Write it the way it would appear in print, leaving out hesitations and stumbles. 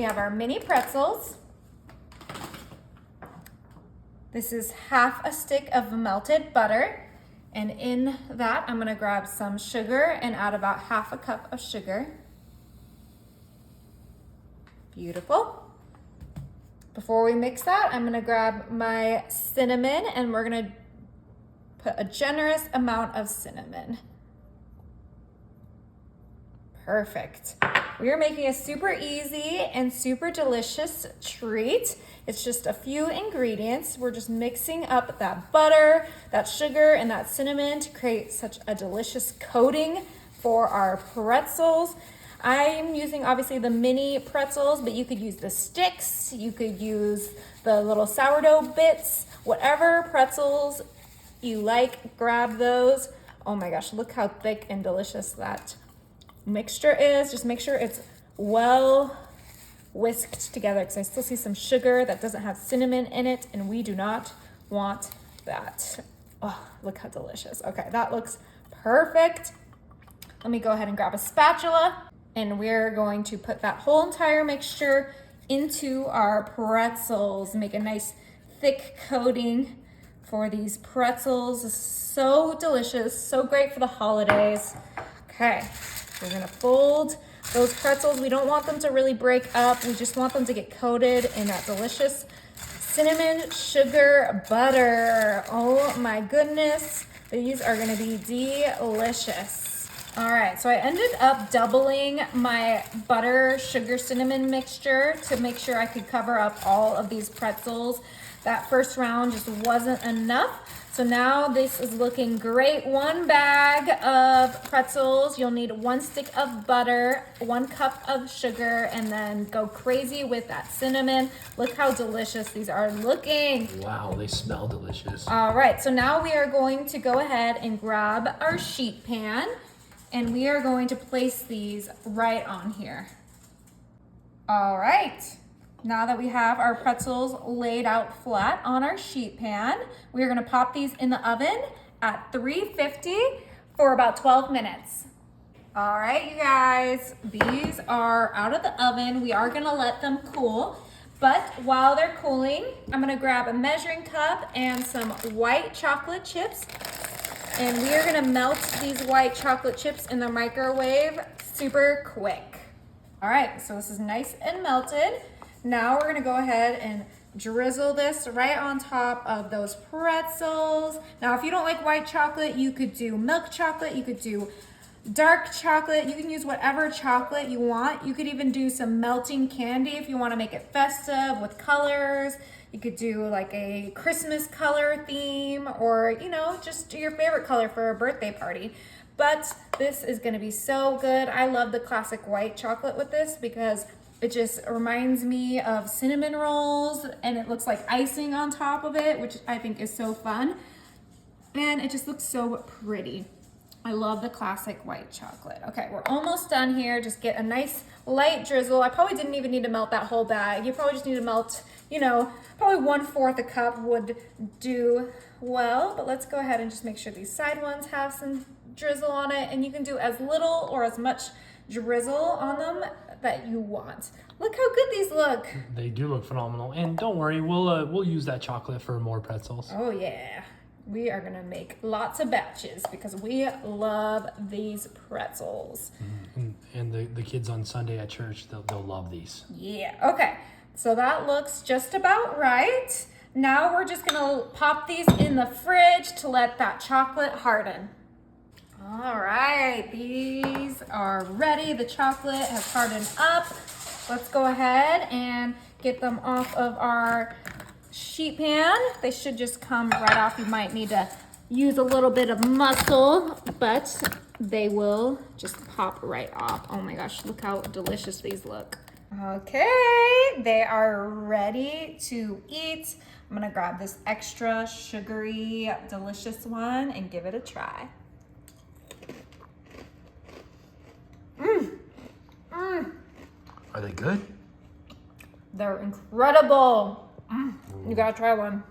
we have our mini pretzels. This is half a stick of melted butter. And in that, I'm gonna grab some sugar and add about half a cup of sugar. Beautiful. Before we mix that, I'm gonna grab my cinnamon and we're gonna put a generous amount of cinnamon. Perfect. We are making a super easy and super delicious treat. It's just a few ingredients. We're just mixing up that butter, that sugar, and that cinnamon to create such a delicious coating for our pretzels. I'm using obviously the mini pretzels, but you could use the sticks, you could use the little sourdough bits, whatever pretzels you like, grab those. Oh my gosh, look how thick and delicious that mixture is. Just make sure it's well whisked together because I still see some sugar that doesn't have cinnamon in it, and we do not want that. Oh, look how delicious. Okay, that looks perfect. Let me go ahead and grab a spatula, and we're going to put that whole entire mixture into our pretzels. Make a nice thick coating for these pretzels. So delicious, so great for the holidays. Okay, we're gonna fold those pretzels. We don't want them to really break up. We just want them to get coated in that delicious cinnamon, sugar, butter. Oh my goodness, these are gonna be delicious. All right, so I ended up doubling my butter, sugar, cinnamon mixture to make sure I could cover up all of these pretzels. That first round just wasn't enough. So now this is looking great. 1 bag of pretzels. You'll need 1 stick of butter, 1 cup of sugar, and then go crazy with that cinnamon. Look how delicious these are looking. Wow, they smell delicious. All right, so now we are going to go ahead and grab our sheet pan, and we are going to place these right on here. All right. Now that we have our pretzels laid out flat on our sheet pan, we are gonna pop these in the oven at 350 for about 12 minutes. All right, you guys, these are out of the oven. We are gonna let them cool, but while they're cooling, I'm gonna grab a measuring cup and some white chocolate chips, and we are gonna melt these white chocolate chips in the microwave super quick. All right, so this is nice and melted. Now we're gonna go ahead and drizzle this right on top of those pretzels. Now, if you don't like white chocolate, you could do milk chocolate, you could do dark chocolate, you can use whatever chocolate you want. You could even do some melting candy if you wanna make it festive with colors. You could do like a Christmas color theme, or just your favorite color for a birthday party. But this is gonna be so good. I love the classic white chocolate with this because it just reminds me of cinnamon rolls, and it looks like icing on top of it, which I think is so fun. And it just looks so pretty. I love the classic white chocolate. Okay, we're almost done here. Just get a nice light drizzle. I probably didn't even need to melt that whole bag. You probably just need to melt, probably 1/4 a cup would do well. But let's go ahead and just make sure these side ones have some drizzle on it. And you can do as little or as much drizzle on them that you want. Look how good these look. They do look phenomenal. And don't worry, we'll use that chocolate for more pretzels. Oh yeah. We are gonna make lots of batches because we love these pretzels. And the kids on Sunday at church, they'll love these. Yeah, okay. So that looks just about right. Now we're just gonna pop these in the fridge to let that chocolate harden. All right, these are ready. The chocolate has hardened up. Let's go ahead and get them off of our sheet pan. They should just come right off. You might need to use a little bit of muscle, but they will just pop right off. Oh my gosh, look how delicious these look. Okay, they are ready to eat. I'm gonna grab this extra sugary, delicious one and give it a try. Are they good? They're incredible. You gotta try one.